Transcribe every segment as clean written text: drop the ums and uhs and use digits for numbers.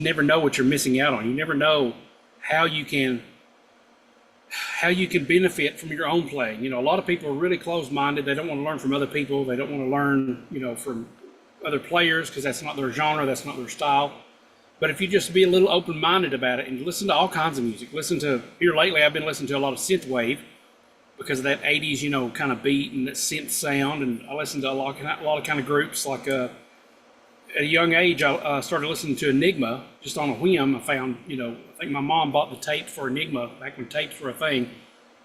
never know what you're missing out on. You never know how you can benefit from your own playing. A lot of people are really closed-minded. They don't want to learn from other people. They don't want to learn, from other players because that's not their genre, that's not their style. But if you just be a little open-minded about it and listen to all kinds of music, here lately I've been listening to a lot of synthwave because of that 80s, kind of beat and that synth sound. And I listen to a lot of kind of groups. Like at a young age, I started listening to Enigma just on a whim. I found, I think my mom bought the tape for Enigma back when tapes were a thing.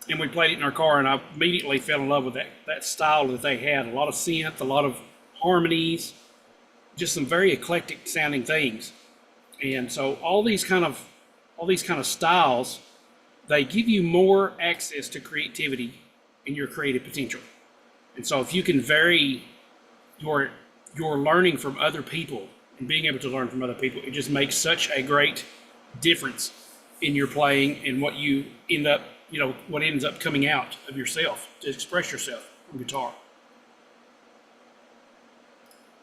And we played it in our car, and I immediately fell in love with that style that they had. A lot of synth, a lot of harmonies, just some very eclectic sounding things. And so all these kind of styles, they give you more access to creativity and your creative potential. And so if you can vary your learning from other people and being able to learn from other people, it just makes such a great difference in your playing and what you end up, what ends up coming out of yourself to express yourself on guitar.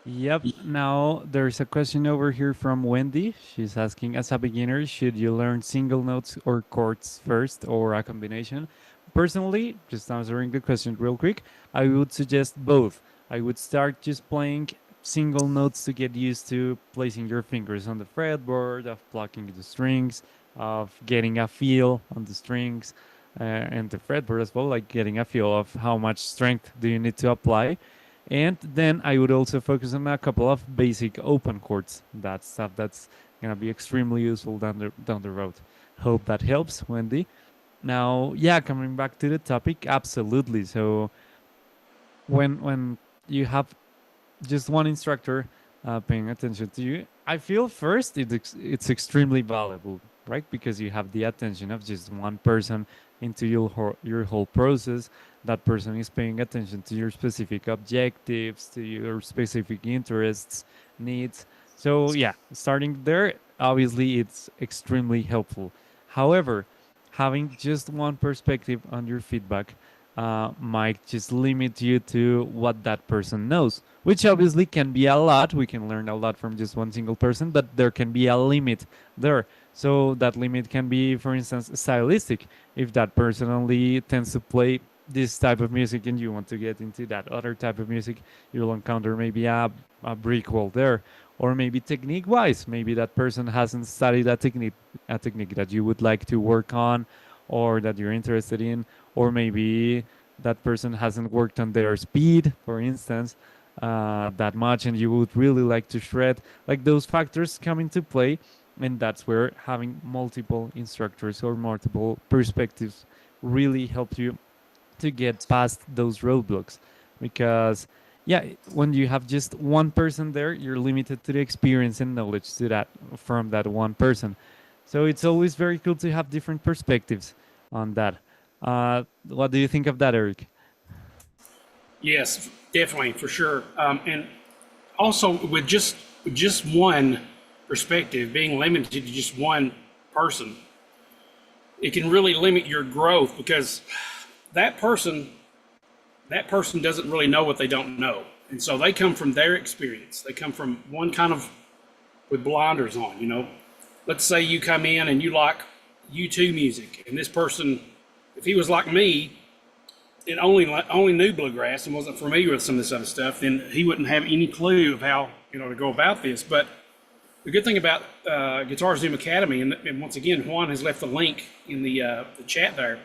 Yep. Now there's a question over here from Wendy. She's asking, as a beginner, should you learn single notes or chords first or a combination? Personally, just answering the question real quick, I would suggest both. I would start just playing single notes to get used to placing your fingers on the fretboard, of plucking the strings, of getting a feel on the strings and the fretboard as well, like getting a feel of how much strength do you need to apply. And then I would also focus on a couple of basic open chords. That stuff that's gonna be extremely useful down the road. Hope that helps, Wendy. Now, yeah, coming back to the topic, absolutely. So when you have just one instructor paying attention to you, I feel first it's extremely valuable, right? Because you have the attention of just one person into your whole process. That person is paying attention to your specific objectives, to your specific interests, needs. So yeah, starting there, obviously it's extremely helpful. However, having just one perspective on your feedback might just limit you to what that person knows, which obviously can be a lot. We can learn a lot from just one single person, but there can be a limit there. So that limit can be, for instance, stylistic. If that person only tends to play this type of music and you want to get into that other type of music, you'll encounter maybe a brick wall there. Or maybe technique wise, maybe that person hasn't studied a technique that you would like to work on or that you're interested in, or maybe that person hasn't worked on their speed, for instance, that much, and you would really like to shred. Like, those factors come into play, and that's where having multiple instructors or multiple perspectives really helps you to get past those roadblocks. Because yeah, when you have just one person there, you're limited to the experience and knowledge from that one person. So it's always very cool to have different perspectives on that. What do you think of that, Eric? Yes, definitely, for sure. And also with just one perspective, being limited to just one person, it can really limit your growth because that person doesn't really know what they don't know. And so they come from their experience. They come from one kind of with blinders on. Let's say you come in and you like U2 music, and this person, if he was like me and only knew bluegrass and wasn't familiar with some of this other stuff, then he wouldn't have any clue of how to go about this. But the good thing about GuitarZoom Academy, and once again, Juan has left the link in the chat there,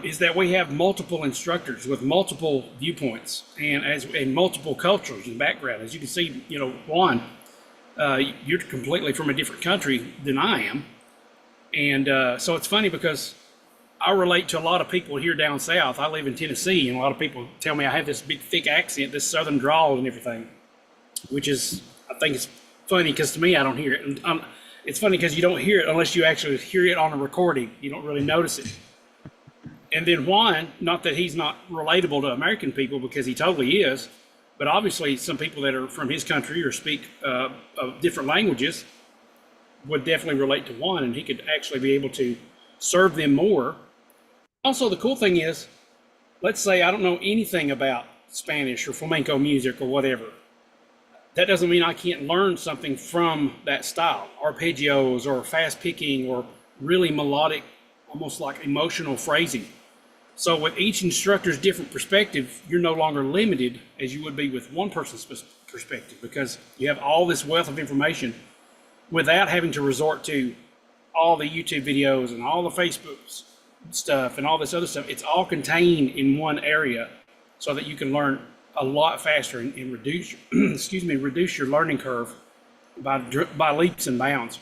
is that we have multiple instructors with multiple viewpoints and multiple cultures and background. As you can see, Juan, you're completely from a different country than I am. And so it's funny because I relate to a lot of people here down south. I live in Tennessee, and a lot of people tell me I have this big, thick accent, this southern drawl and everything, which is, I think it's funny because to me, I don't hear it. And it's funny because you don't hear it unless you actually hear it on a recording. You don't really notice it. And then Juan, not that he's not relatable to American people, because he totally is, but obviously some people that are from his country or speak different languages would definitely relate to Juan, and he could actually be able to serve them more. Also, the cool thing is, let's say I don't know anything about Spanish or flamenco music or whatever. that doesn't mean I can't learn something from that style, arpeggios or fast picking or really melodic, almost like emotional phrasing. So with each instructor's different perspective, you're no longer limited as you would be with one person's perspective, because you have all this wealth of information without having to resort to all the YouTube videos and all the Facebook stuff and all this other stuff. It's all contained in one area so that you can learn a lot faster and reduce, excuse me, reduce your learning curve by leaps and bounds.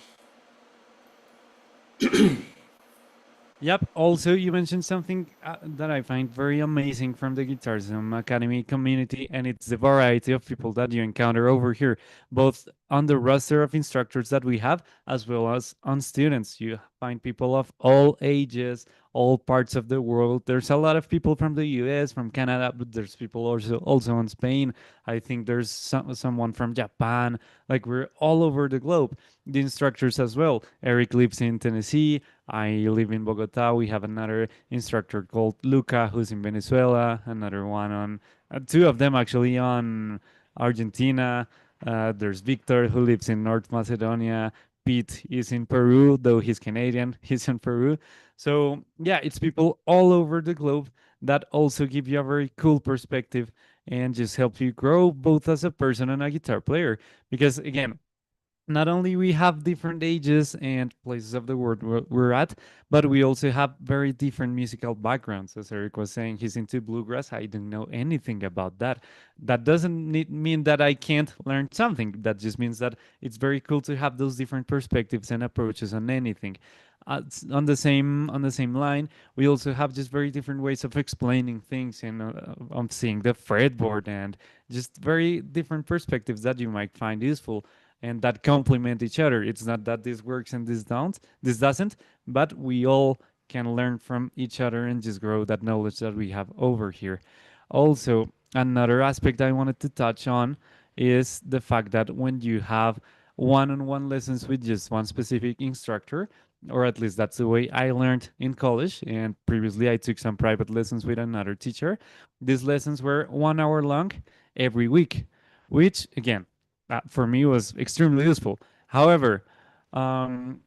Yep. Also, you mentioned something that I find very amazing from the GuitarZoom Academy community, and it's the variety of people that you encounter over here, both on the roster of instructors that we have, as well as on students. You find people of all ages, all parts of the world. There's a lot of people from the US, from Canada, but there's people also in Spain. I think there's someone from Japan. Like, we're all over the globe. The instructors as well. Eric lives in Tennessee. I live in Bogota. We have another instructor called Luca, who's in Venezuela. Another one on, two of them actually on Argentina. There's Victor, who lives in North Macedonia. Pete is in Peru, though he's Canadian. He's in Peru. So yeah, it's people all over the globe that also give you a very cool perspective and just help you grow both as a person and a guitar player. Because again, not only we have different ages and places of the world we're at, but we also have very different musical backgrounds. As Eric was saying, he's into bluegrass. I don't know anything about that. That doesn't mean that I can't learn something. That just means that it's very cool to have those different perspectives and approaches on anything. On the same line, we also have just very different ways of explaining things and of seeing the fretboard, and just very different perspectives that you might find useful and that complement each other. It's not that this works and this doesn't, but we all can learn from each other and just grow that knowledge that we have over here. Also, another aspect I wanted to touch on is the fact that when you have one-on-one lessons with just one specific instructor, or at least that's the way I learned in college, and previously I took some private lessons with another teacher. These lessons were 1 hour long every week, which again, for me was extremely useful. However,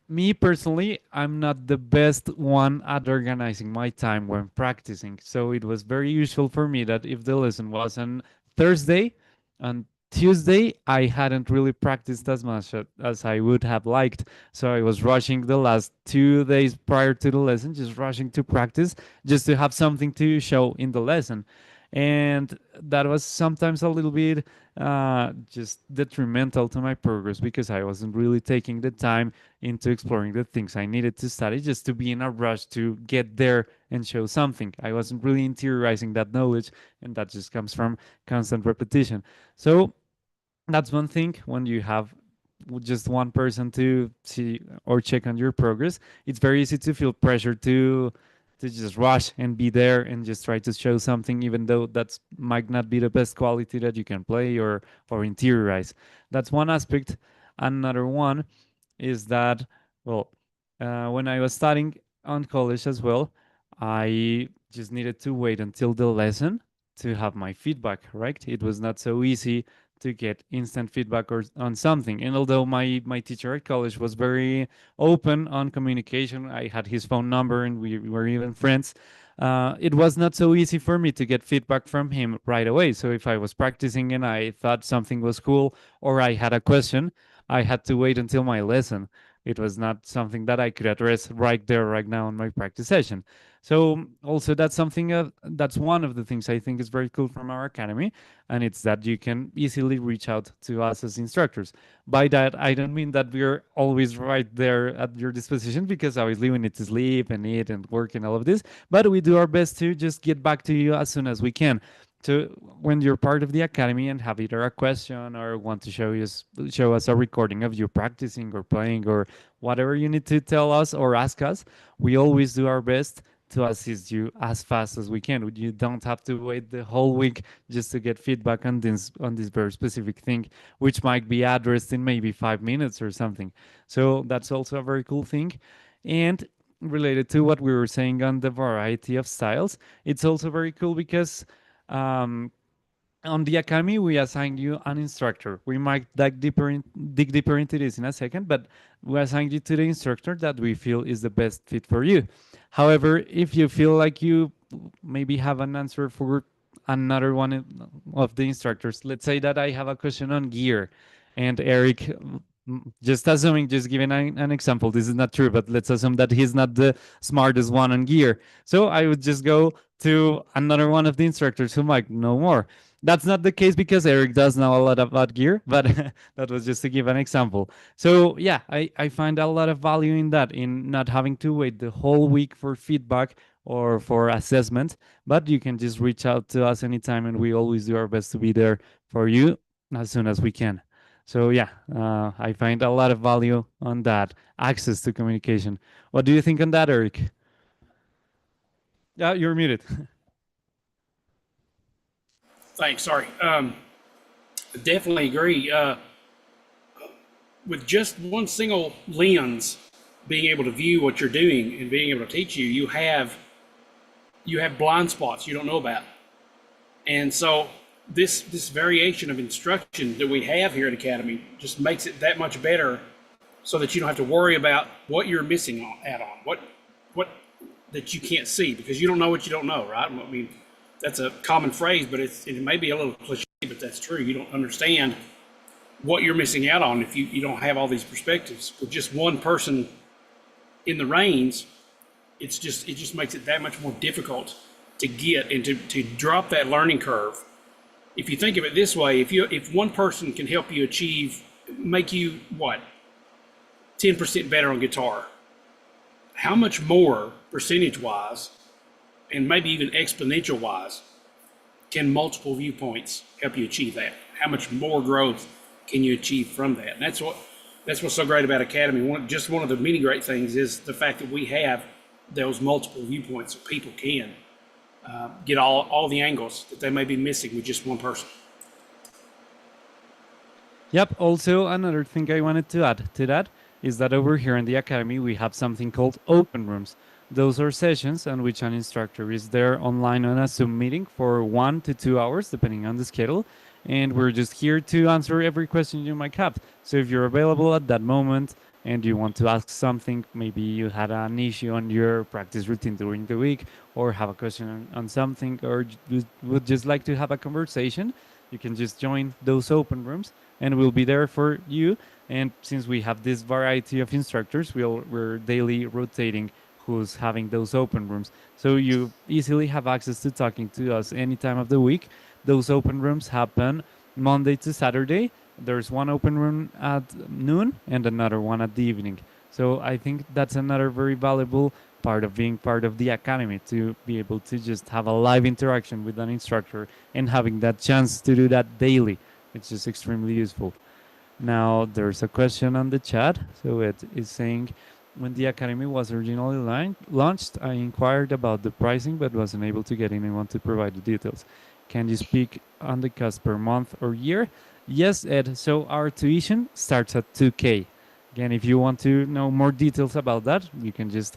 me personally, I'm not the best one at organizing my time when practicing. So it was very useful for me that if the lesson was on Thursday, on Tuesday, I hadn't really practiced as much as I would have liked. So I was rushing the last 2 days prior to the lesson, just rushing to practice, just to have something to show in the lesson. And that was sometimes a little bit just detrimental to my progress, because I wasn't really taking the time into exploring the things I needed to study, just to be in a rush to get there and show something. I wasn't really interiorizing that knowledge, and that just comes from constant repetition. So that's one thing. When you have just one person to see or check on your progress, it's very easy to feel pressure to just rush and be there and just try to show something, even though that's might not be the best quality that you can play or interiorize. That's one aspect. Another one is that, well, when I was studying on college as well, I just needed to wait until the lesson to have my feedback, right? It was not so easy to get instant feedback or on something. And although my teacher at college was very open on communication, I had his phone number and we were even friends. It was not so easy for me to get feedback from him right away. So if I was practicing and I thought something was cool, or I had a question, I had to wait until my lesson. It was not something that I could address right there, right now in my practice session. So also that's something that's one of the things I think is very cool from our academy, and it's that you can easily reach out to us as instructors. By that, I don't mean that we're always right there at your disposition, because obviously we need to sleep and eat and work and all of this, but we do our best to just get back to you as soon as we can. So when you're part of the academy and have either a question or want to show us a recording of you practicing or playing or whatever you need to tell us or ask us, we always do our best to assist you as fast as we can. You don't have to wait the whole week just to get feedback on this very specific thing, which might be addressed in maybe 5 minutes or something. So that's also a very cool thing. And related to what we were saying on the variety of styles, it's also very cool because On the academy, we assign you an instructor. We might dig deeper into this in a second, but we assign you to the instructor that we feel is the best fit for you. However, if you feel like you maybe have an answer for another one of the instructors, let's say that I have a question on gear, and Eric, just assuming, just giving an example, this is not true, but let's assume that he's not the smartest one on gear. So I would just go to another one of the instructors who might know more. That's not the case because Eric does know a lot about gear, but that was just to give an example. So yeah, I find a lot of value in that, in not having to wait the whole week for feedback or for assessment, but you can just reach out to us anytime, and we always do our best to be there for you as soon as we can. So yeah, I find a lot of value on that access to communication. What do you think on that, Eric? Yeah, you're muted. Thanks. Sorry. Definitely agree. With just one single lens, being able to view what you're doing and being able to teach you, you have blind spots you don't know about. And so this variation of instruction that we have here at Academy just makes it that much better, so that you don't have to worry about what you're missing out on, what that you can't see, because you don't know what you don't know, right? I mean, that's a common phrase, but it may be a little cliche, but that's true. You don't understand what you're missing out on if you don't have all these perspectives. With just one person in the reins, it just makes it that much more difficult to get and to drop that learning curve. If you think of it this way, if one person can help you make you 10% better on guitar, how much more percentage wise, and maybe even exponential wise, can multiple viewpoints help you achieve that? How much more growth can you achieve from that? And that's what's so great about Academy. One of the many great things is the fact that we have those multiple viewpoints, so people can get all the angles that they may be missing with just one person. Yep. Also, another thing I wanted to add to that is that over here in the Academy, we have something called open rooms. Those are sessions on which an instructor is there online on a Zoom meeting for 1 to 2 hours, depending on the schedule. And we're just here to answer every question you might have. So if you're available at that moment and you want to ask something, maybe you had an issue on your practice routine during the week, or have a question on something, or you would just like to have a conversation, you can just join those open rooms and we'll be there for you. And since we have this variety of instructors, we're daily rotating who's having those open rooms. So you easily have access to talking to us any time of the week. Those open rooms happen Monday to Saturday. There's one open room at noon and another one at the evening. So I think that's another very valuable part of being part of the Academy, to be able to just have a live interaction with an instructor and having that chance to do that daily. It's just extremely useful. Now there's a question on the chat. So it is saying, when the Academy was originally launched, I inquired about the pricing but wasn't able to get anyone to provide the details. Can you speak on the cost per month or year? Yes, Ed. So our tuition starts at $2,000. Again, if you want to know more details about that, you can just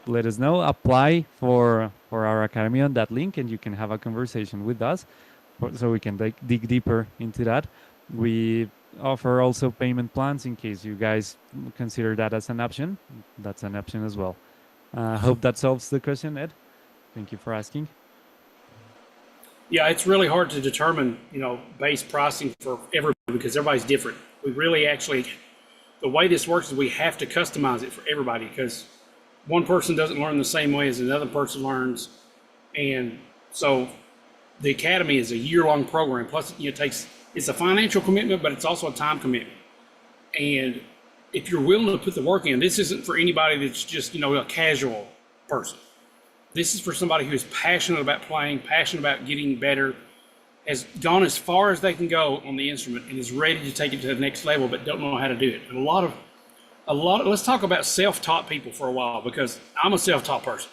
let us know. Apply for our Academy on that link, and you can have a conversation with us so we can dig deeper into that. We offer also payment plans in case you guys consider that as an option. That's an option as well. Hope that solves the question, Ed. Thank you for asking. Yeah, it's really hard to determine, base pricing for everybody, because everybody's different. We really the way this works is we have to customize it for everybody, because one person doesn't learn the same way as another person learns. And so the Academy is a year-long program. Plus, it's a financial commitment, but it's also a time commitment. And if you're willing to put the work in, this isn't for anybody that's just, a casual person. This is for somebody who is passionate about playing, passionate about getting better, has gone as far as they can go on the instrument, and is ready to take it to the next level, but don't know how to do it. And a lot of, let's talk about self-taught people for a while, because I'm a self-taught person.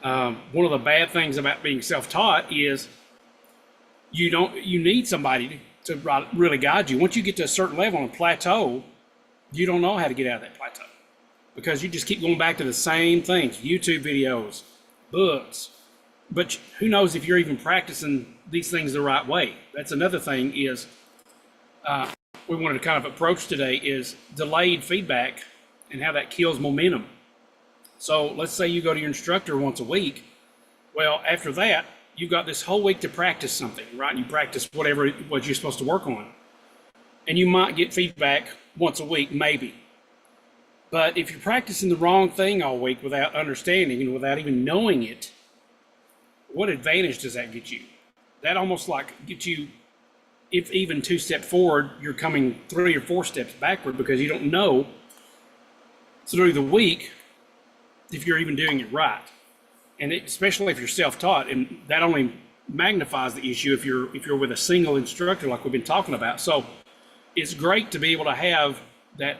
One of the bad things about being self-taught is you need somebody to really guide you. Once you get to a certain level on a plateau, you don't know how to get out of that plateau, because you just keep going back to the same things: YouTube videos, books, but who knows if you're even practicing these things the right way. That's another thing is we wanted to kind of approach today is delayed feedback and how that kills momentum. So let's say you go to your instructor once a week. Well, after that, you've got this whole week to practice something, right? You practice what you're supposed to work on. And you might get feedback once a week, maybe. But if you're practicing the wrong thing all week without understanding and without even knowing it, what advantage does that get you? That almost like gets you, if even 2 steps forward, you're coming 3 or 4 steps backward because you don't know through the week if you're even doing it right. And especially if you're self-taught, and that only magnifies the issue if you're with a single instructor like we've been talking about. So it's great to be able to have that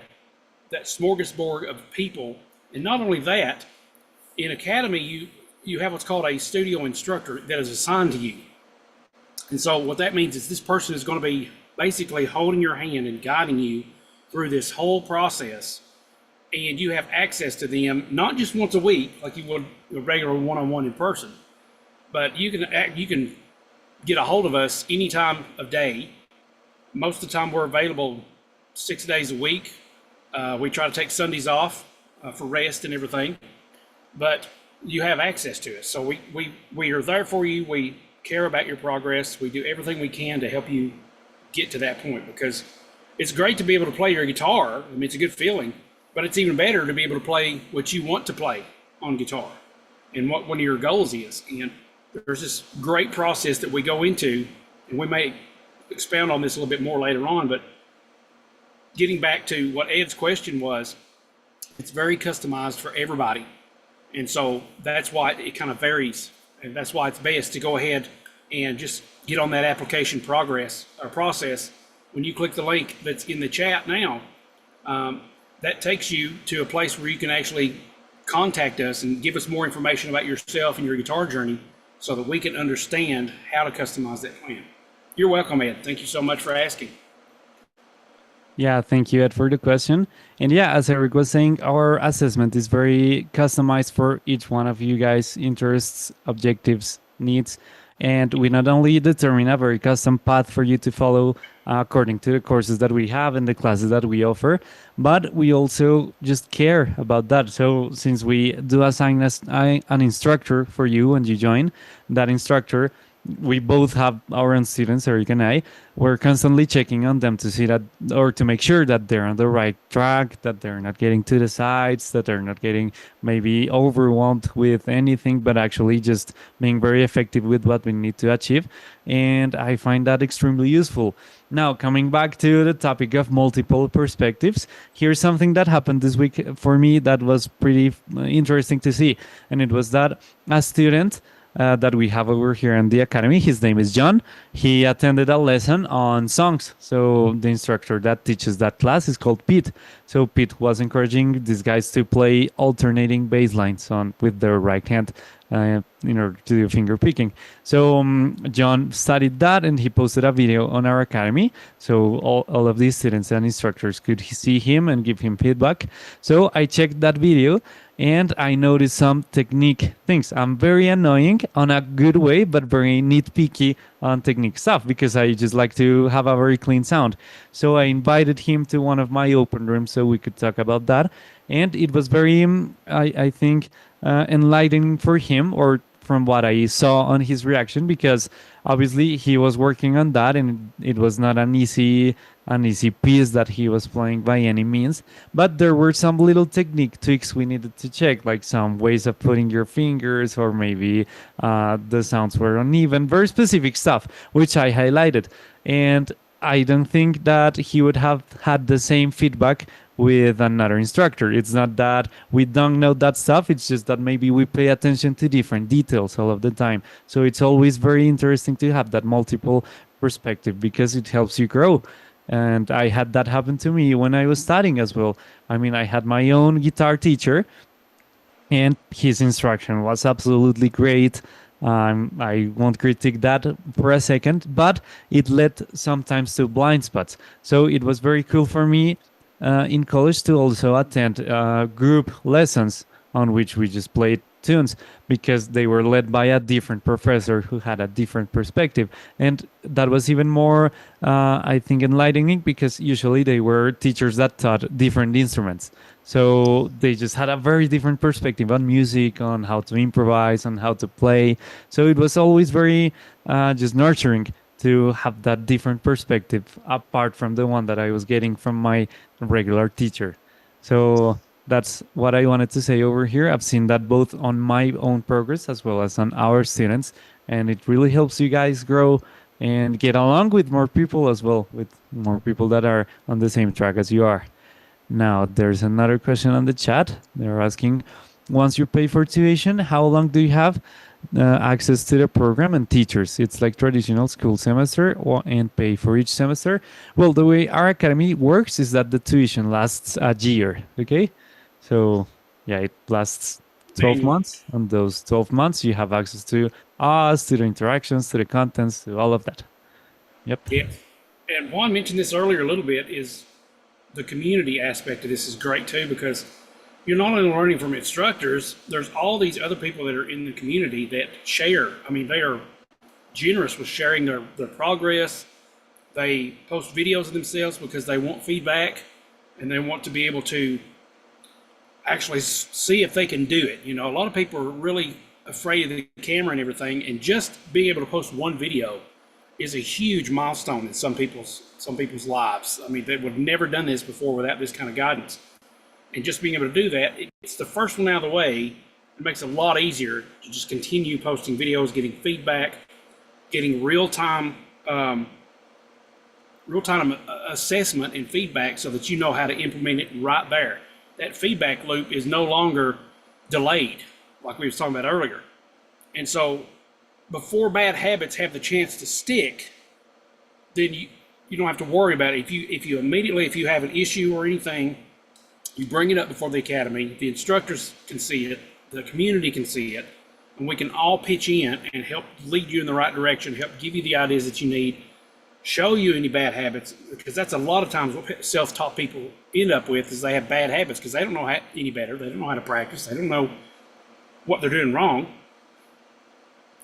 smorgasbord of people. And not only that, in Academy, you have what's called a studio instructor that is assigned to you. And so what that means is this person is going to be basically holding your hand and guiding you through this whole process. And you have access to them, not just once a week, like you would a regular one-on-one in person, but you can get a hold of us any time of day. Most of the time we're available 6 days a week. We try to take Sundays off for rest and everything, but you have access to us. So we are there for you. We care about your progress. We do everything we can to help you get to that point, because it's great to be able to play your guitar. I mean, it's a good feeling, but it's even better to be able to play what you want to play on guitar and what one of your goals is. And there's this great process that we go into, and we may expound on this a little bit more later on, but getting back to what Ed's question was, it's very customized for everybody. And so that's why it kind of varies. And that's why it's best to go ahead and just get on that application process. When you click the link that's in the chat now, that takes you to a place where you can actually contact us and give us more information about yourself and your guitar journey so that we can understand how to customize that plan. You're welcome, Ed. Thank you so much for asking. Yeah, thank you, Ed, for the question. And yeah, as Eric was saying, our assessment is very customized for each one of you guys' interests, objectives, needs. And we not only determine a very custom path for you to follow according to the courses that we have and the classes that we offer, but we also just care about that. So since we do assign an instructor for you when you join, that instructor, we both have our own students, Eric and I. We're constantly checking on them to see that, or to make sure that they're on the right track, that they're not getting to the sides, that they're not getting maybe overwhelmed with anything, but actually just being very effective with what we need to achieve. And I find that extremely useful. Now, coming back to the topic of multiple perspectives, here's something that happened this week for me that was pretty interesting to see. And it was that a student that we have over here in the academy, his name is John. He attended a lesson on songs. So the instructor that teaches that class is called Pete. So Pete was encouraging these guys to play alternating bass lines with their right hand in order to do finger picking. So John studied that and he posted a video on our academy. So all of these students and instructors could see him and give him feedback. So I checked that video and I noticed some technique things. I'm very annoying on a good way, but very nitpicky on technique stuff because I just like to have a very clean sound. So I invited him to one of my open rooms so we could talk about that. And it was very, I think, enlightening for him, or from what I saw on his reaction, because obviously he was working on that and it was not an easy piece that he was playing by any means, but there were some little technique tweaks we needed to check, like some ways of putting your fingers, or maybe the sounds were uneven, very specific stuff, which I highlighted. And I don't think that he would have had the same feedback with another instructor. It's not that we don't know that stuff, it's just that maybe we pay attention to different details all of the time. So it's always very interesting to have that multiple perspective because it helps you grow. And I had that happen to me when I was studying as well. I mean, I had my own guitar teacher and his instruction was absolutely great. I won't critique that for a second, but it led sometimes to blind spots. So it was very cool for me in college to also attend group lessons on which we just played tunes because they were led by a different professor who had a different perspective. And that was even more, I think, enlightening because usually they were teachers that taught different instruments. So they just had a very different perspective on music, on how to improvise, on how to play. So it was always very just nurturing to have that different perspective apart from the one that I was getting from my regular teacher. So that's what I wanted to say over here. I've seen that both on my own progress as well as on our students, and it really helps you guys grow and get along with more people as well, with more people that are on the same track as you are. Now, there's another question on the chat. They're asking, once you pay for tuition, how long do you have access to the program and teachers? It's like traditional school semester and pay for each semester. Well, the way our academy works is that the tuition lasts a year, okay? So, yeah, it lasts 12 months. On those 12 months, you have access to us, to the interactions, to the contents, to all of that. Yep. Yeah. And Juan mentioned this earlier a little bit, is the community aspect of this is great too, because you're not only learning from instructors, there's all these other people that are in the community that share. I mean, they are generous with sharing their progress. They post videos of themselves because they want feedback and they want to be able to actually see if they can do it. You know, a lot of people are really afraid of the camera and everything, and just being able to post one video is a huge milestone in some people's lives. I mean, they would have never done this before without this kind of guidance. And just being able to do that, it's the first one out of the way. It makes it a lot easier to just continue posting videos, getting feedback, getting real-time assessment and feedback so that you know how to implement it right there. That feedback loop is no longer delayed, like we were talking about earlier. And so before bad habits have the chance to stick, then you don't have to worry about it. If you have an issue or anything, you bring it up before the academy, the instructors can see it, the community can see it, and we can all pitch in and help lead you in the right direction, help give you the ideas that you need, show you any bad habits, because that's a lot of times what self-taught people end up with, is they have bad habits because they don't know any better, they don't know how to practice, they don't know what they're doing wrong.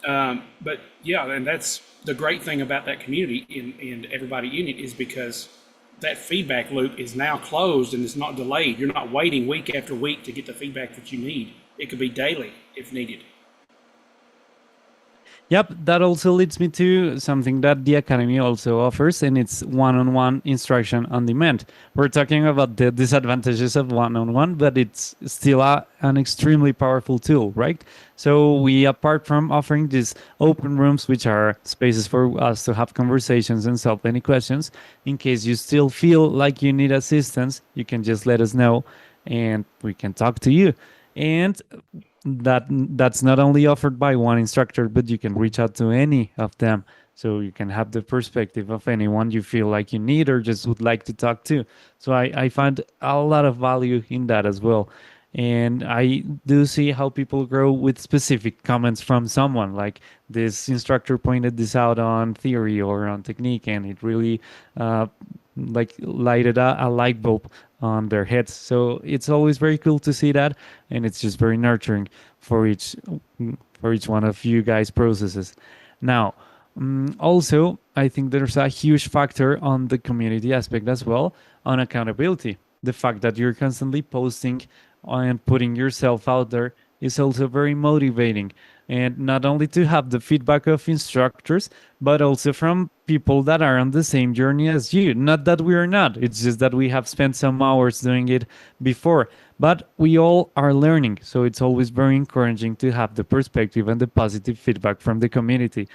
But yeah, and that's the great thing about that community and everybody in it, is because that feedback loop is now closed and it's not delayed. You're not waiting week after week to get the feedback that you need. It could be daily if needed. Yep, that also leads me to something that the Academy also offers, and it's one-on-one instruction on demand. We're talking about the disadvantages of one-on-one, but it's still an extremely powerful tool, right? So we, apart from offering these open rooms, which are spaces for us to have conversations and solve any questions, in case you still feel like you need assistance, you can just let us know and we can talk to you. And that's not only offered by one instructor, but you can reach out to any of them, so you can have the perspective of anyone you feel like you need or just would like to talk to. So I find a lot of value in that as well. And I do see how people grow with specific comments from someone, like this instructor pointed this out on theory or on technique, and it really like lighted a light bulb on their heads. So it's always very cool to see that, and it's just very nurturing for each one of you guys' processes. Now, also, I think there's a huge factor on the community aspect as well, on accountability. The fact that you're constantly posting and putting yourself out there is also very motivating. And not only to have the feedback of instructors, but also from people that are on the same journey as you. Not that we are not, it's just that we have spent some hours doing it before. But we all are learning, so it's always very encouraging to have the perspective and the positive feedback from the community.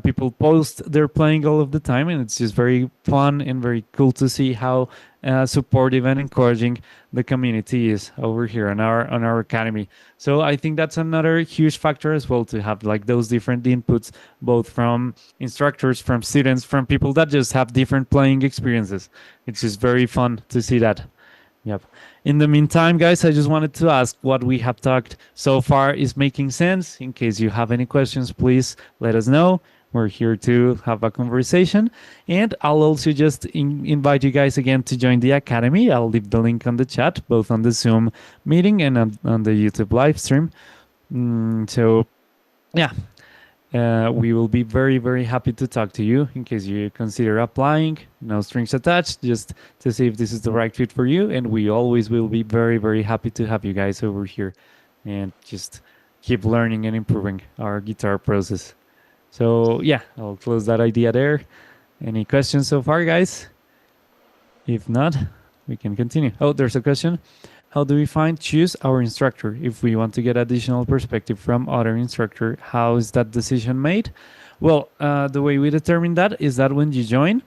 People post they're playing all of the time, and it's just very fun and very cool to see how supportive and encouraging the community is over here on our academy. So I think that's another huge factor as well, to have like those different inputs, both from instructors, from students, from people that just have different playing experiences. It's just very fun to see that. Yep. In the meantime, guys, I just wanted to ask, what we have talked so far is making sense? In case you have any questions, please let us know. We're here to have a conversation. And I'll also just invite you guys again to join the Academy. I'll leave the link on the chat, both on the Zoom meeting and on the YouTube live stream. So yeah, we will be very, very happy to talk to you in case you consider applying. No strings attached, just to see if this is the right fit for you. And we always will be very, very happy to have you guys over here and just keep learning and improving our guitar process. So yeah, I'll close that idea there. Any questions so far, guys? If not, we can continue. Oh, there's a question. How do we choose our instructor? If we want to get additional perspective from other instructor, how is that decision made? Well, the way we determine that is that when you join,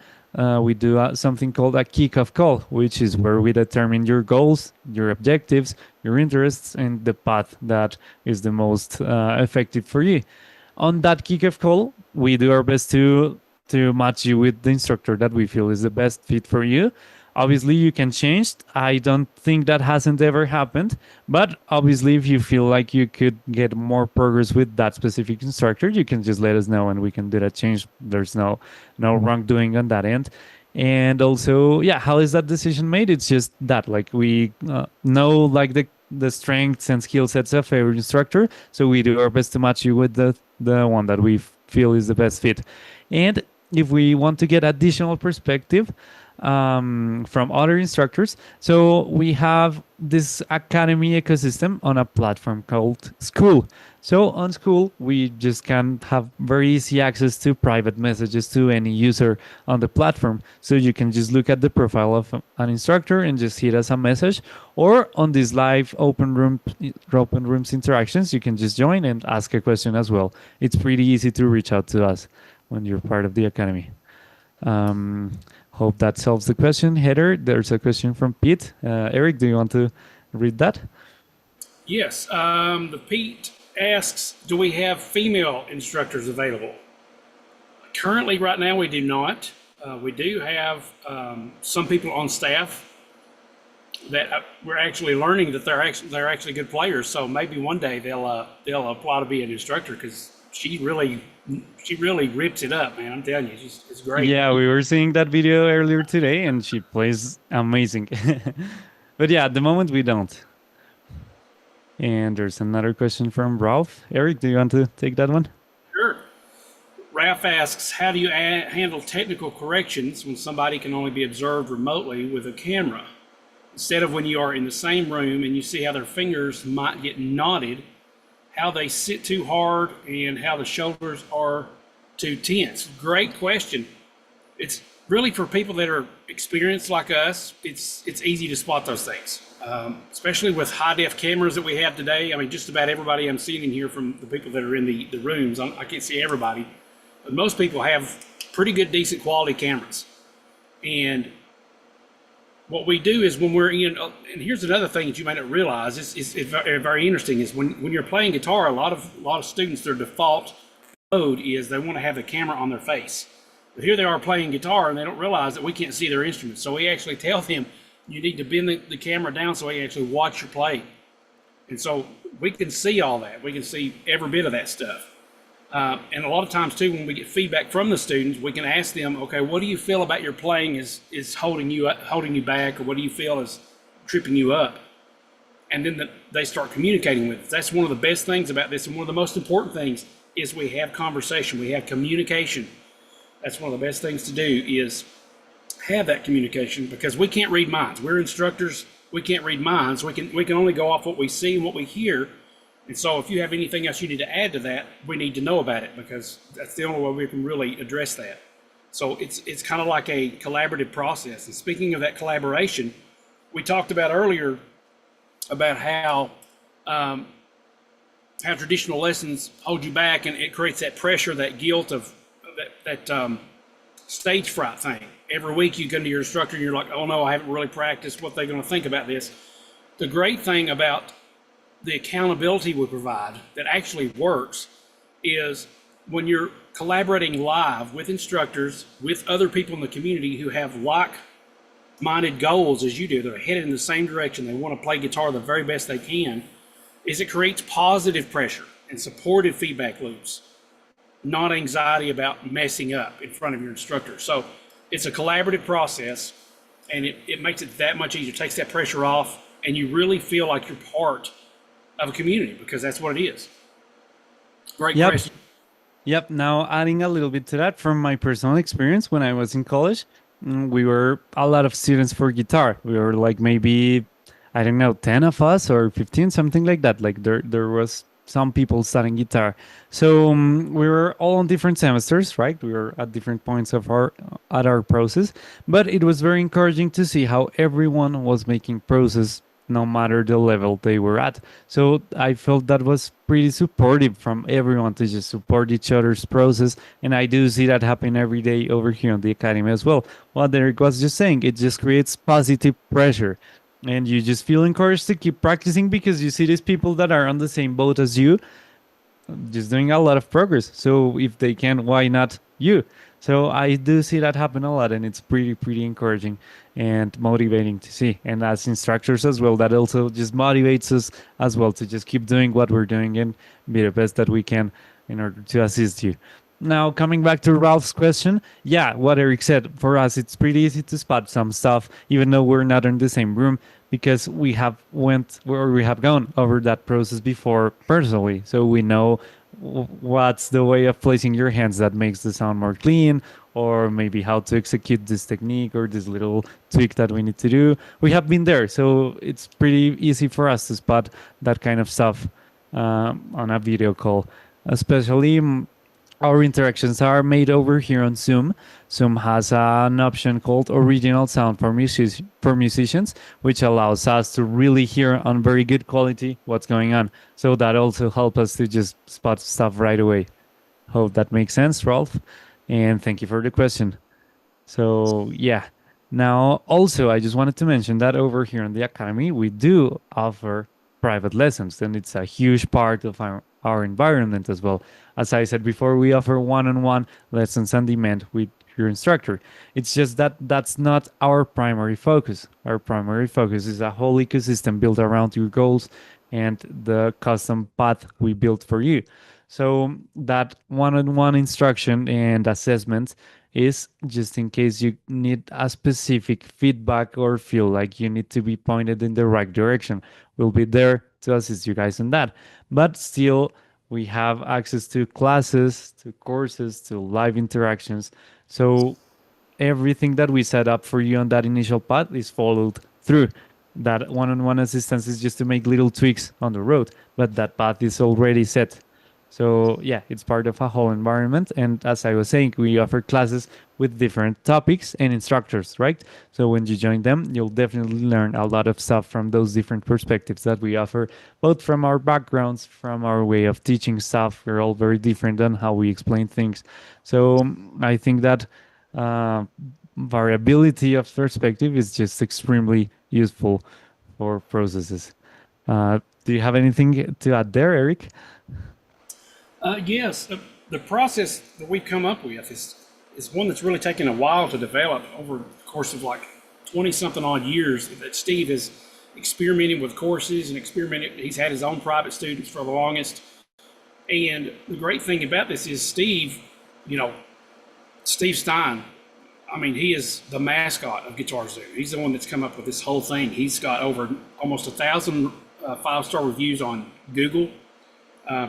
we do something called a kickoff call, which is where we determine your goals, your objectives, your interests, and the path that is the most effective for you. On that kickoff call, we do our best to match you with the instructor that we feel is the best fit for you. Obviously, you can change. I don't think that hasn't ever happened. But obviously, if you feel like you could get more progress with that specific instructor, you can just let us know and we can do that change. There's no wrongdoing on that end. And also, yeah, how is that decision made? It's just that, like, we know like the strengths and skill sets of every instructor. So we do our best to match you with the one that we feel is the best fit. And if we want to get additional perspective, from other instructors. So we have this academy ecosystem on a platform called School. So on School, we just can have very easy access to private messages to any user on the platform. So you can just look at the profile of an instructor and just hit us a message. Or on these live open rooms interactions, you can just join and ask a question as well. It's pretty easy to reach out to us when you're part of the academy. Hope that solves the question. Heather, there's a question from Pete. Eric, do you want to read that? Yes. The Pete asks, do we have female instructors available? Currently, right now, we do not. We do have some people on staff that we're actually learning that they're actually good players. So maybe one day they'll apply to be an instructor, because she really rips it up, man. I'm telling you, it's great. Yeah, we were seeing that video earlier today, and she plays amazing. But yeah, at the moment we don't. And there's another question from Ralph. Eric, do you want to take that one? Sure. Ralph asks, how do you handle technical corrections when somebody can only be observed remotely with a camera? Instead of when you are in the same room and you see how their fingers might get knotted, how they sit too hard, and how the shoulders are too tense. Great question. It's really for people that are experienced like us. It's easy to spot those things, especially with high def cameras that we have today. I mean, just about everybody I'm seeing in here, from the people that are in the rooms, I can't see everybody, but most people have pretty good, decent quality cameras. And what we do is when we're in, and here's another thing that you may not realize, is very interesting, is when you're playing guitar, a lot of students, their default mode is they want to have the camera on their face. But here they are playing guitar and they don't realize that we can't see their instruments. So we actually tell them, you need to bend the camera down so we can actually watch your play. And so we can see all that. We can see every bit of that stuff. And a lot of times too, when we get feedback from the students, we can ask them, okay, what do you feel about your playing is holding you back, or what do you feel is tripping you up? And then they start communicating with us. That's one of the best things about this, and one of the most important things is we have conversation, we have communication. That's one of the best things to do, is have that communication, because we can't read minds. We're instructors, we can't read minds. We can only go off what we see and what we hear. And so if you have anything else you need to add to that, we need to know about it, because that's the only way we can really address that. So it's kind of like a collaborative process. And speaking of that collaboration, we talked about earlier about how traditional lessons hold you back, and it creates that pressure, that guilt of that stage fright thing. Every week you come to your instructor and you're like, oh no, I haven't really practiced. What they're going to think about this. The great thing about the accountability we provide that actually works is when you're collaborating live with instructors, with other people in the community who have like-minded goals as you do, they're headed in the same direction, they want to play guitar the very best they can, is it creates positive pressure and supportive feedback loops, not anxiety about messing up in front of your instructor. So it's a collaborative process, and it makes it that much easier. It takes that pressure off, and you really feel like you're part of a community, because that's what it is. Great Yep. question. Yep. Now, adding a little bit to that from my personal experience when I was in college, we were a lot of students for guitar. We were like maybe, I don't know, 10 of us or 15, something like that. Like there was some people studying guitar. So we were all on different semesters, right? We were at different points of our process, but it was very encouraging to see how everyone was making progress no matter the level they were at. So I felt that was pretty supportive from everyone to just support each other's process. And I do see that happen every day over here on the academy as well. What Derek was just saying, it just creates positive pressure. And you just feel encouraged to keep practicing because you see these people that are on the same boat as you, just doing a lot of progress. So if they can, why not you? So I do see that happen a lot, and it's pretty encouraging and motivating to see. And as instructors as well, that also just motivates us as well to just keep doing what we're doing and be the best that we can in order to assist you. Now, coming back to Ralph's question, yeah, what Eric said, for us, it's pretty easy to spot some stuff, even though we're not in the same room, because we have gone over that process before personally. So we know what's the way of placing your hands that makes the sound more clean, or maybe how to execute this technique or this little tweak that we need to do. We have been there, so it's pretty easy for us to spot that kind of stuff on a video call, especially our interactions are made over here on Zoom. Zoom has an option called Original Sound for musicians, which allows us to really hear on very good quality what's going on. So that also helps us to just spot stuff right away. Hope that makes sense, Rolf. And thank you for the question. So yeah. Now, also, I just wanted to mention that over here in the Academy, we do offer private lessons, and it's a huge part of our environment as well. As I said before, we offer one-on-one lessons on demand with your instructor. It's just that that's not our primary focus. Our primary focus is a whole ecosystem built around your goals and the custom path we built for you. So that one-on-one instruction and assessment is just in case you need a specific feedback or feel like you need to be pointed in the right direction. We'll be there to assist you guys in that. But still, we have access to classes, to courses, to live interactions. So everything that we set up for you on that initial path is followed through. That one-on-one assistance is just to make little tweaks on the road, but that path is already set. So yeah, it's part of a whole environment. And as I was saying, we offer classes with different topics and instructors, right? So when you join them, you'll definitely learn a lot of stuff from those different perspectives that we offer, both from our backgrounds, from our way of teaching stuff. We're all very different on how we explain things. So I think that variability of perspective is just extremely useful for processes. Do you have anything to add there, Eric? Yes, the process that we've come up with is one that's really taken a while to develop over the course of like 20-something odd years that Steve has experimented with courses and experimented. He's had his own private students for the longest. And the great thing about this is Steve Stine, I mean, he is the mascot of GuitarZoom. He's the one that's come up with this whole thing. He's got over almost 1,000 5-star reviews on Google.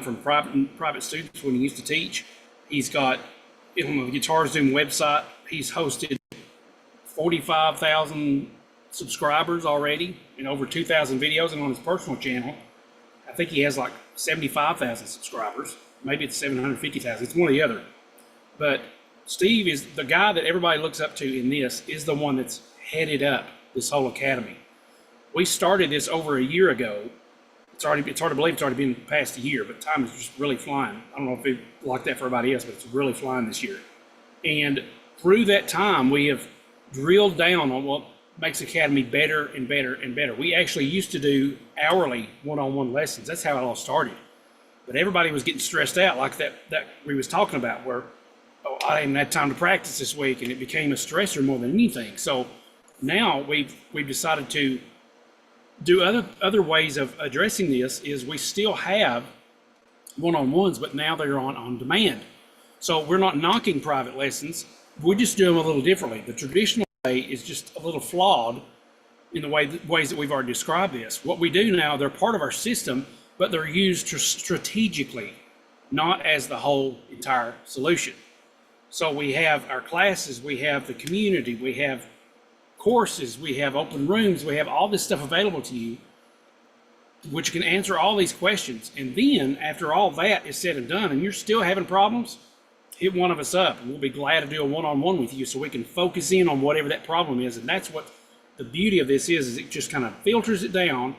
From private students when he used to teach. He's got on the GuitarZoom website, he's hosted 45,000 subscribers already and over 2,000 videos. And on his personal channel, I think he has like 75,000 subscribers. Maybe it's 750,000. It's one or the other. But Steve is the guy that everybody looks up to in this, is the one that's headed up this whole academy. We started this over a year ago. It's hard to believe it's already been past a year, but time is just really flying. I don't know if it's like that for everybody else, but it's really flying this year. And through that time, we have drilled down on what makes Academy better and better and better. We actually used to do hourly one-on-one lessons. That's how it all started. But everybody was getting stressed out like that we was talking about, where I didn't have time to practice this week, and it became a stressor more than anything. So now we've decided to do other ways of addressing this. Is we still have one-on-ones, but now they're on demand. So we're not knocking private lessons. We just do them a little differently. The traditional way is just a little flawed in the ways that we've already described this. What we do now, they're part of our system, but they're used strategically, not as the whole entire solution. So we have our classes, we have the community, we have courses, we have open rooms, we have all this stuff available to you, which can answer all these questions. And then after all that is said and done, and you're still having problems, hit one of us up, and we'll be glad to do a one-on-one with you so we can focus in on whatever that problem is. And that's what the beauty of this is it just kind of filters it down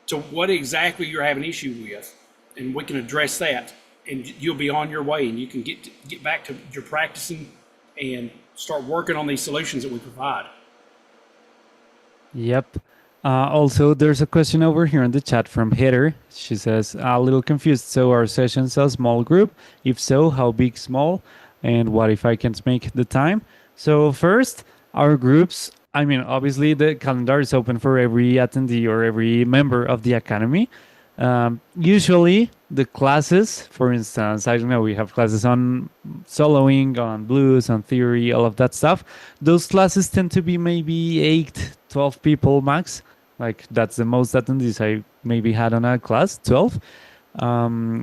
to what exactly you're having issue with, and we can address that, and you'll be on your way, and you can get back to your practicing and start working on these solutions that we provide. Yep. Also, there's a question over here in the chat from Heather. She says, a little confused. So are sessions a small group? If so, how big, small? And what if I can't make the time? So first, our groups, I mean, obviously the calendar is open for every attendee or every member of the academy. Usually the classes, for instance, I don't know, we have classes on soloing, on blues, on theory, all of that stuff. Those classes tend to be maybe 8, 12 people max. Like that's the most attendees I maybe had on a class, 12.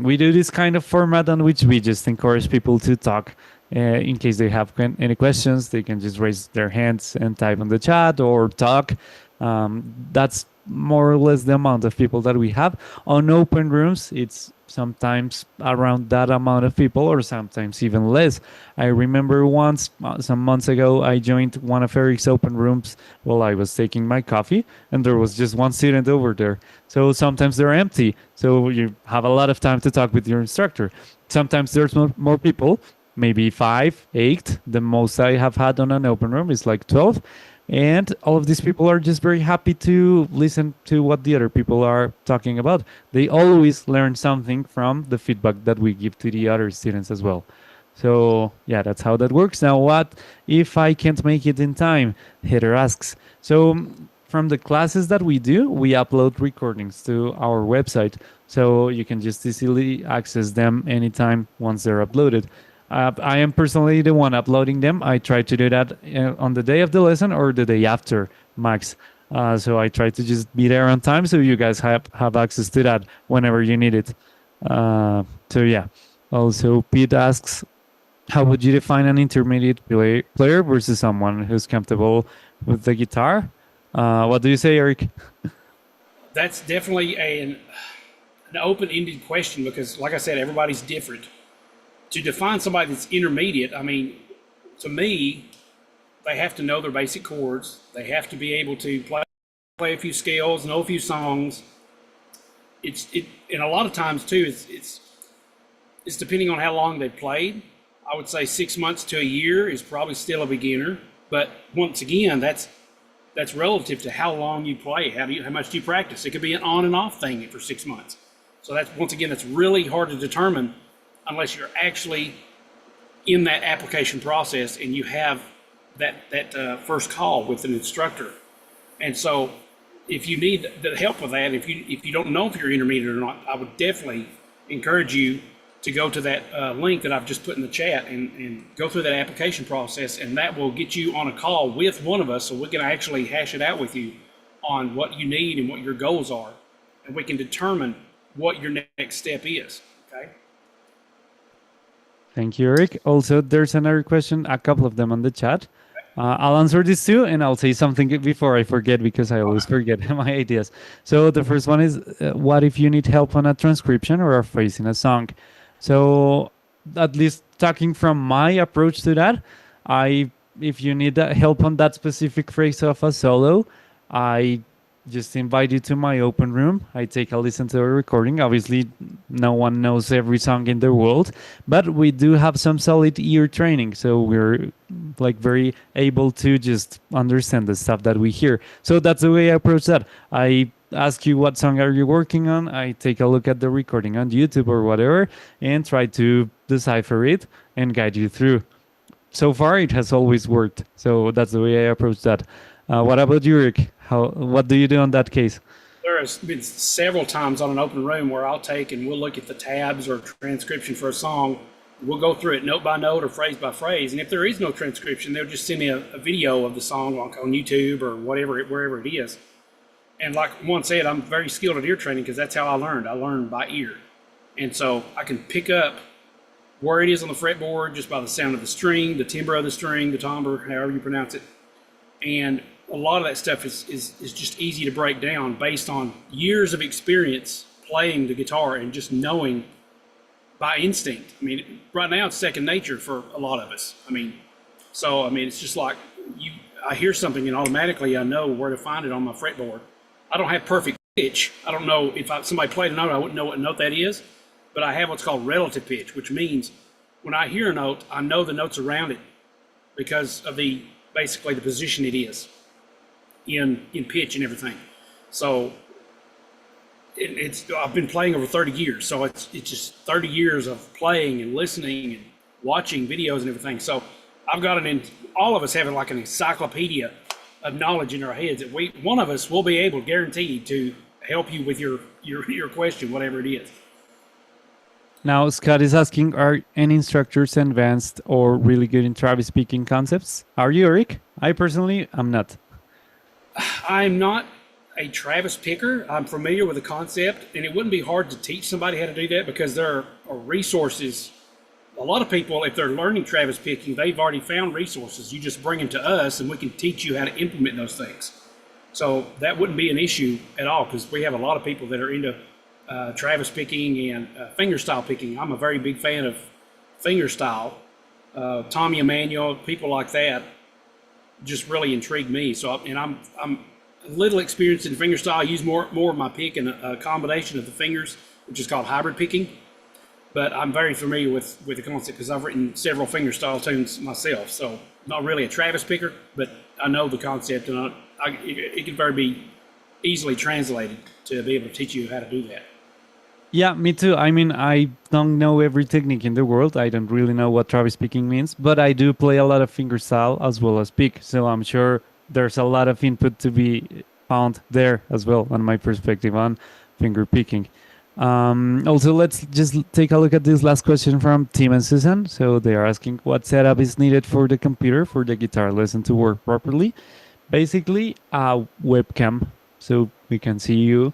We do this kind of format on which we just encourage people to talk. In case they have any questions, they can just raise their hands and type on the chat or talk. That's more or less the amount of people that we have. On open rooms, it's sometimes around that amount of people or sometimes even less. I remember once, some months ago, I joined one of Eric's open rooms while I was taking my coffee, and there was just one student over there. So sometimes they're empty, so you have a lot of time to talk with your instructor. Sometimes there's more people, maybe 5, 8. The most I have had on an open room is like 12. And all of these people are just very happy to listen to what the other people are talking about. They always learn something from the feedback that we give to the other students as well. So yeah, that's how that works. Now, what if I can't make it in time? Heather asks. So from the classes that we do, we upload recordings to our website. So you can just easily access them anytime once they're uploaded. I am personally the one uploading them. I try to do that on the day of the lesson or the day after, max. So I try to just be there on time so you guys have access to that whenever you need it. So yeah. Also, Pete asks, how would you define an intermediate player versus someone who's comfortable with the guitar? What do you say, Eric? That's definitely an open-ended question because, like I said, everybody's different. To define somebody that's intermediate, I mean, to me, they have to know their basic chords. They have to be able to play a few scales, know a few songs. And a lot of times too, it's depending on how long they've played. I would say 6 months to a year is probably still a beginner. But once again, that's relative to how long you play, how much do you practice. It could be an on and off thing for 6 months. So that's really hard to determine unless you're actually in that application process and you have that first call with an instructor. And so if you need the help with that, if you don't know if you're intermediate or not, I would definitely encourage you to go to that link that I've just put in the chat and go through that application process, and that will get you on a call with one of us so we can actually hash it out with you on what you need and what your goals are, and we can determine what your next step is. Okay. Thank you, Eric. Also, there's another question, a couple of them on the chat. I'll answer these two, and I'll say something before I forget because I always forget my ideas. So the first one is, what if you need help on a transcription or a phrase in a song? So at least talking from my approach to that, if you need help on that specific phrase of a solo, I just invite you to my open room. I take a listen to a recording. Obviously, no one knows every song in the world, but we do have some solid ear training. So we're like very able to just understand the stuff that we hear. So that's the way I approach that. I ask you, what song are you working on? I take a look at the recording on YouTube or whatever and try to decipher it and guide you through. So far, it has always worked. So that's the way I approach that. What about you, Rick? What do you do in that case? There has been several times on an open room where I'll take and we'll look at the tabs or transcription for a song. We'll go through it note by note or phrase by phrase. And if there is no transcription, they'll just send me a video of the song on YouTube or whatever, wherever it is. And like one said, I'm very skilled at ear training because that's how I learned. I learned by ear. And so I can pick up where it is on the fretboard just by the sound of the string, the timbre of the string, the timbre, however you pronounce it. And a lot of that stuff is just easy to break down based on years of experience playing the guitar and just knowing by instinct. I mean, right now it's second nature for a lot of us. It's just like I hear something and automatically I know where to find it on my fretboard. I don't have perfect pitch. I don't know if somebody played a note, I wouldn't know what note that is, but I have what's called relative pitch, which means when I hear a note, I know the notes around it because of basically the position it is in pitch and everything. So I've been playing over 30 years, so it's just 30 years of playing and listening and watching videos and everything. So I've got all of us have like an encyclopedia of knowledge in our heads that one of us will be able, guaranteed, to help you with your question, whatever it is. Now, Scott is asking, are any instructors advanced or really good in Travis picking concepts? Are you, Eric? I personally am not. I'm not a Travis picker. I'm familiar with the concept, and it wouldn't be hard to teach somebody how to do that because there are resources. A lot of people, if they're learning Travis picking, they've already found resources. You just bring them to us, and we can teach you how to implement those things. So that wouldn't be an issue at all because we have a lot of people that are into Travis picking and fingerstyle picking. I'm a very big fan of fingerstyle. Tommy Emmanuel, people like that, just really intrigue me. I'm a little experienced in fingerstyle. I use more of my pick in a combination of the fingers, which is called hybrid picking. But I'm very familiar with the concept because I've written several fingerstyle tunes myself. So not really a Travis picker, but I know the concept, and it can very be easily translated to be able to teach you how to do that. Yeah, me too. I mean, I don't know every technique in the world. I don't really know what Travis picking means, but I do play a lot of fingerstyle as well as pick. So I'm sure there's a lot of input to be found there as well on my perspective on finger picking. Also, let's just take a look at this last question from Tim and Susan. So they are asking what setup is needed for the computer for the guitar lesson to work properly. Basically, a webcam, so we can see you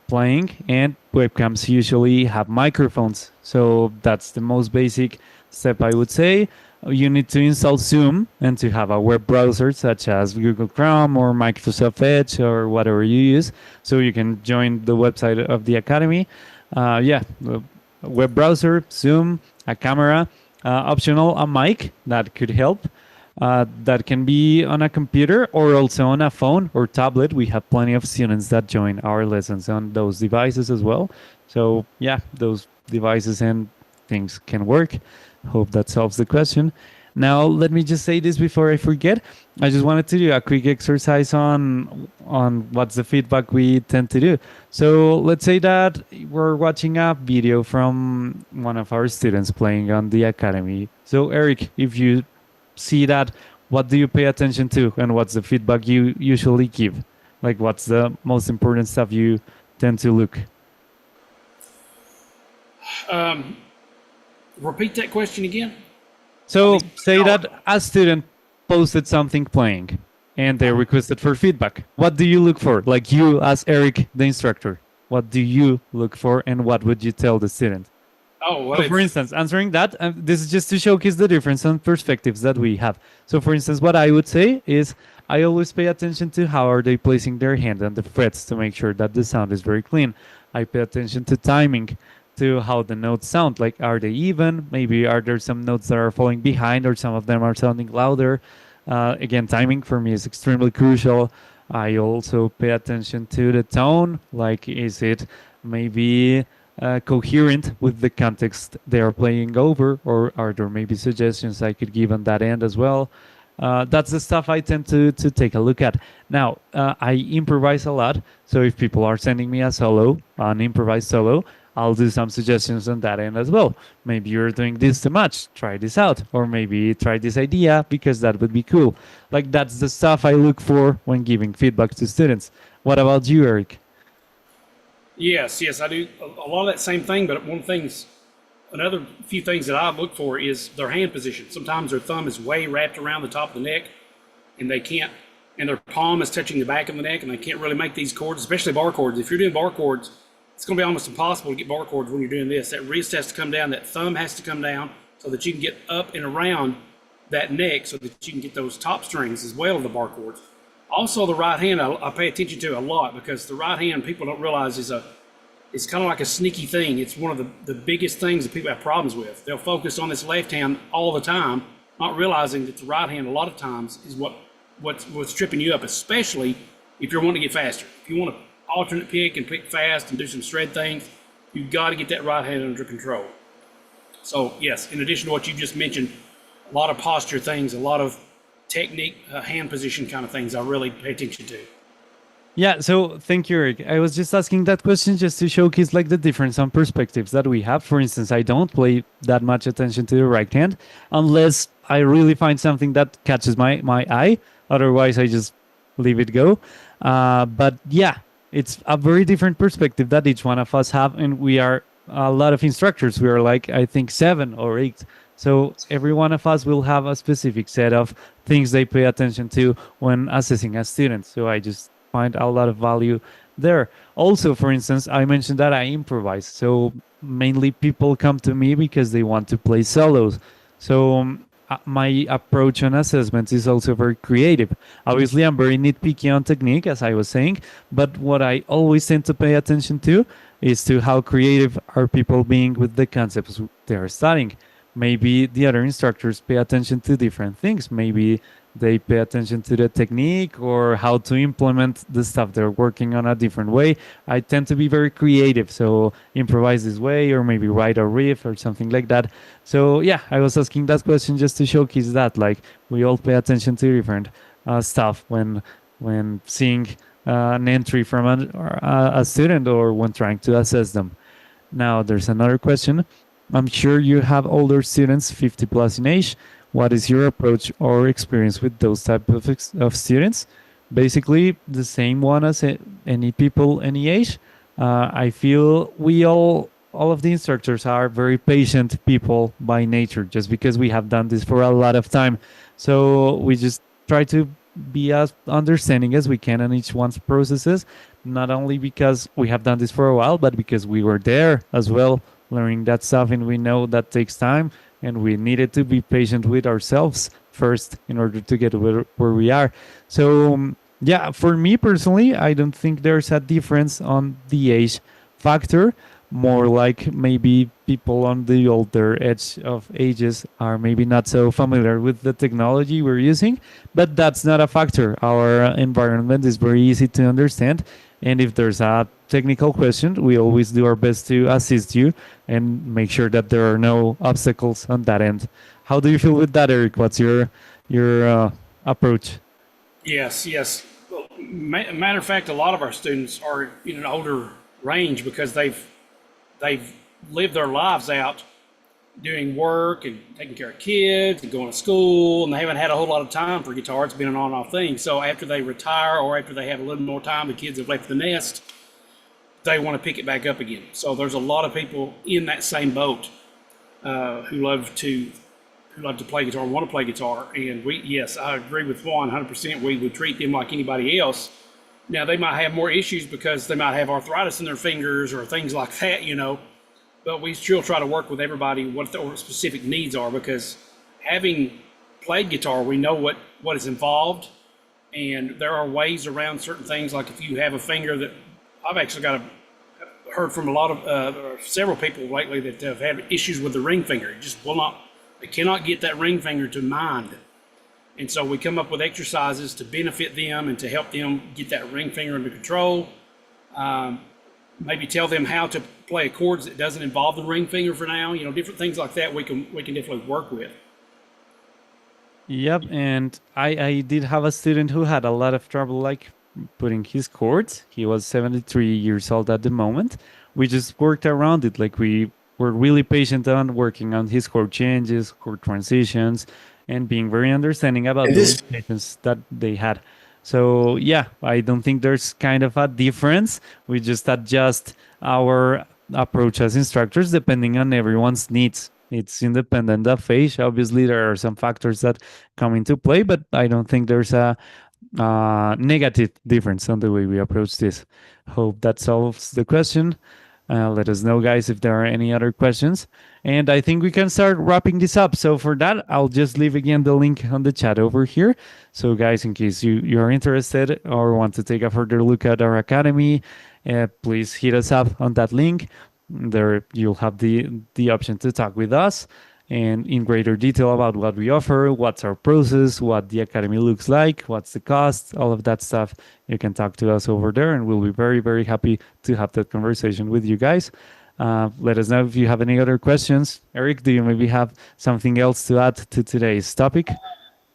playing, and webcams usually have microphones. So that's the most basic step, I would say. You need to install Zoom and to have a web browser such as Google Chrome or Microsoft Edge or whatever you use, so you can join the website of the Academy. The web browser, Zoom, a camera, optional a mic that could help. That can be on a computer or also on a phone or tablet. We have plenty of students that join our lessons on those devices as well. So yeah, those devices and things can work. Hope that solves the question. Now, let me just say this before I forget. I just wanted to do a quick exercise on what's the feedback we tend to do. So let's say that we're watching a video from one of our students playing on the Academy. So Eric, if you see that, what do you pay attention to and what's the feedback you usually give? Like, what's the most important stuff you tend to look? Repeat that question again. So say that a student posted something playing and they requested for feedback. What do you look for? Like, you as Eric, the instructor, what do you look for and what would you tell the student? So for instance, answering that, this is just to showcase the difference in perspectives that we have. So for instance, what I would say is I always pay attention to how are they placing their hand on the frets to make sure that the sound is very clean. I pay attention to timing, to how the notes sound. Like, are they even? Maybe are there some notes that are falling behind or some of them are sounding louder? Again, timing for me is extremely crucial. I also pay attention to the tone. Like, is it maybe coherent with the context they are playing over, or are there maybe suggestions I could give on that end as well? That's the stuff I tend to take a look at. Now, I improvise a lot, so if people are sending me an improvised solo, I'll do some suggestions on that end as well. Maybe you're doing this too much, try this out, or maybe try this idea because that would be cool. Like, that's the stuff I look for when giving feedback to students. What about you, Eric? Yes, I do a lot of that same thing, but another few things that I look for is their hand position. Sometimes their thumb is way wrapped around the top of the neck and they can't and their palm is touching the back of the neck and they can't really make these chords, especially bar chords. If you're doing bar chords, it's going to be almost impossible to get bar chords when you're doing this. That wrist has to come down, that thumb has to come down so that you can get up and around that neck so that you can get those top strings as well of the bar chords. Also, the right hand I pay attention to a lot because the right hand people don't realize it's kind of like a sneaky thing. It's one of the biggest things that people have problems with. They'll focus on this left hand all the time, not realizing that the right hand a lot of times is what's tripping you up, especially if you're wanting to get faster. If you want to alternate pick and pick fast and do some shred things, you've got to get that right hand under control. So yes, in addition to what you just mentioned, a lot of posture things, a lot of technique, hand position kind of things I really pay attention to. Yeah, so thank you, Eric. I was just asking that question just to showcase like the difference on perspectives that we have. For instance, I don't pay that much attention to the right hand unless I really find something that catches my eye. Otherwise, I just leave it go. But yeah, it's a very different perspective that each one of us have, and we are a lot of instructors. We are like, I think 7 or 8. So every one of us will have a specific set of things they pay attention to when assessing a student. So I just find a lot of value there. Also, for instance, I mentioned that I improvise. So mainly people come to me because they want to play solos. So my approach on assessments is also very creative. Obviously, I'm very nitpicky on technique, as I was saying, but what I always tend to pay attention to is to how creative are people being with the concepts they're studying. Maybe the other instructors pay attention to different things. Maybe they pay attention to the technique or how to implement the stuff they're working on a different way. I tend to be very creative, so improvise this way or maybe write a riff or something like that. So yeah, I was asking that question just to showcase that, like, we all pay attention to different stuff when seeing an entry from a student or when trying to assess them. Now there's another question. I'm sure you have older students, 50 plus in age. What is your approach or experience with those type of students? Basically, the same one as any people, any age. I feel we all of the instructors are very patient people by nature, just because we have done this for a lot of time. So we just try to be as understanding as we can on each one's processes, not only because we have done this for a while, but because we were there as well, learning that stuff, and we know that takes time, and we needed to be patient with ourselves first in order to get where we are. So yeah, for me personally, I don't think there's a difference on the age factor. More like maybe people on the older edge of ages are maybe not so familiar with the technology we're using, but that's not a factor. Our environment is very easy to understand, and if there's a technical question, we always do our best to assist you and make sure that there are no obstacles on that end. How do you feel with that, Eric? What's your approach? Yes. Well, matter of fact, a lot of our students are in an older range because they've lived their lives out doing work and taking care of kids and going to school, and they haven't had a whole lot of time for guitar. It's been an on and off thing. So after they retire or after they have a little more time, the kids have left the nest, they want to pick it back up again. So there's a lot of people in that same boat who love to play guitar, want to play guitar. And yes, I agree with Juan 100%. We would treat them like anybody else. Now, they might have more issues because they might have arthritis in their fingers or things like that, but we still try to work with everybody what their specific needs are, because having played guitar, we know what is involved, and there are ways around certain things. Like if you have a finger that I've actually heard from a lot of several people lately that have had issues with the ring finger. It just they cannot get that ring finger to mind. And so we come up with exercises to benefit them and to help them get that ring finger under control. Maybe tell them how to play chords that doesn't involve the ring finger for now. Different things like that we can definitely work with. Yep, and I did have a student who had a lot of trouble like putting his chords. He was 73 years old at the moment. We just worked around it. Like we were really patient on working on his chord changes, chord transitions, and being very understanding about the limitations that they had. So yeah, I don't think there's kind of a difference. We just adjust our approach as instructors depending on everyone's needs. It's independent of age. Obviously, there are some factors that come into play, but I don't think there's a negative difference on the way we approach this. Hope that solves the question. Let us know, guys, if there are any other questions. And I think we can start wrapping this up. So for that, I'll just leave again the link on the chat over here. So guys, in case you're interested or want to take a further look at our academy, please hit us up on that link. There you'll have the option to talk with us and in greater detail about what we offer, what's our process, what the academy looks like, what's the cost, all of that stuff. You can talk to us over there, and we'll be very, very happy to have that conversation with you guys. Let us know if you have any other questions. Eric, do you maybe have something else to add to today's topic?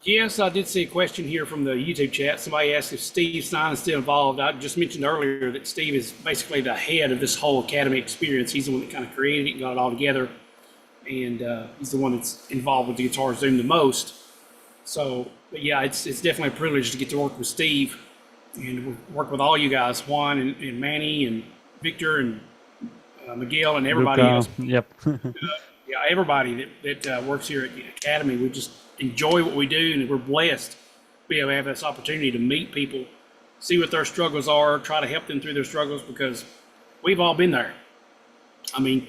Yes, I did see a question here from the YouTube chat. Somebody asked if Steve Stine is still involved. I just mentioned earlier that Steve is basically the head of this whole academy experience. He's the one that kind of created it and got it all together. And he's the one that's involved with the GuitarZoom the most. So, but yeah, it's definitely a privilege to get to work with Steve and work with all you guys, Juan and Manny and Victor and Miguel and everybody Luca, else. yep. Yeah, everybody that works here at the Academy. We just enjoy what we do, and we're blessed to be able to have this opportunity to meet people, see what their struggles are, try to help them through their struggles, because we've all been there. I mean,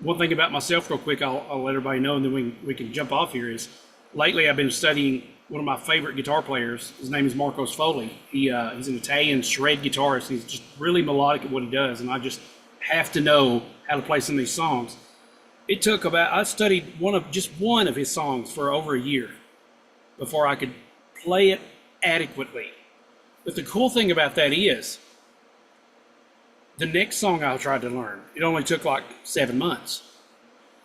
one thing about myself real quick, I'll let everybody know, and then we can jump off here, is lately I've been studying one of my favorite guitar players. His name is Marco Sfoli. He's an Italian shred guitarist. He's just really melodic at what he does, and I just have to know how to play some of these songs. It took I studied one of his songs for over a year before I could play it adequately. But the cool thing about that is, the next song I tried to learn, it only took like 7 months.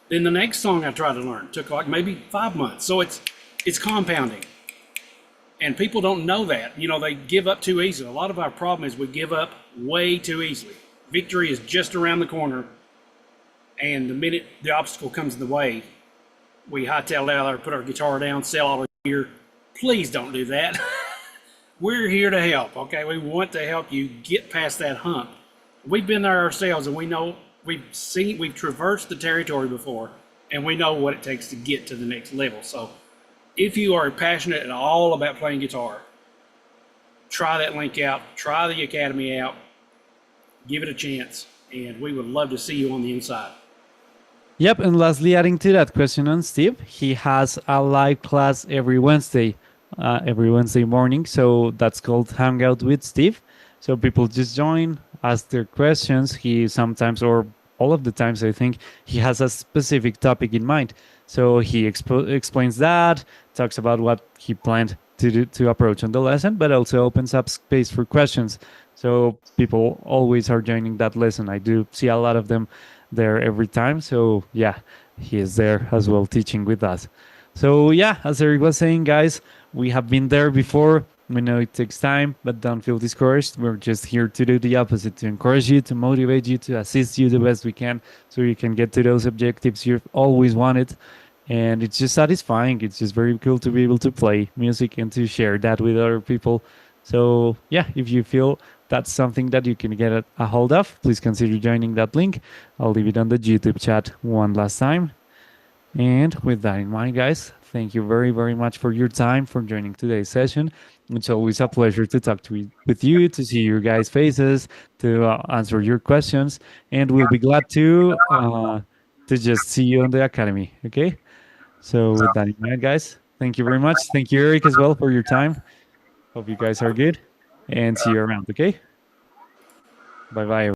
Then the next song I tried to learn took like maybe 5 months. So it's compounding. And people don't know that. You know, they give up too easily. A lot of our problem is we give up way too easily. Victory is just around the corner. And the minute the obstacle comes in the way, we hightail out there, put our guitar down, sell all our gear. Please don't do that. We're here to help, okay? We want to help you get past that hump. We've been there ourselves, and we know we've traversed the territory before, and we know what it takes to get to the next level. So if you are passionate at all about playing guitar, try that link out, try the Academy out, give it a chance, and we would love to see you on the inside. Yep, and lastly, adding to that question on Steve, he has a live class every Wednesday morning. So that's called Hangout with Steve. So people just join, ask their questions. He sometimes, or all of the times, I think, he has a specific topic in mind. So he explains that, talks about what he planned to approach on the lesson, but also opens up space for questions. So people always are joining that lesson. I do see a lot of them there every time. So yeah, he is there as well teaching with us. So yeah, as Eric was saying, guys, we have been there before. We know it takes time, but don't feel discouraged. We're just here to do the opposite, to encourage you, to motivate you, to assist you the best we can so you can get to those objectives you've always wanted. And it's just satisfying. It's just very cool to be able to play music and to share that with other people. So yeah, if you feel that's something that you can get a hold of, please consider joining that link. I'll leave it on the YouTube chat one last time. And with that in mind, guys, thank you very, very much for your time, for joining today's session. It's always a pleasure to talk with you, to see your guys' faces, to answer your questions. And we'll be glad to just see you on the Academy, okay? So with that in mind, guys, thank you very much. Thank you, Eric, as well, for your time. Hope you guys are good. And see you around, okay? Bye-bye.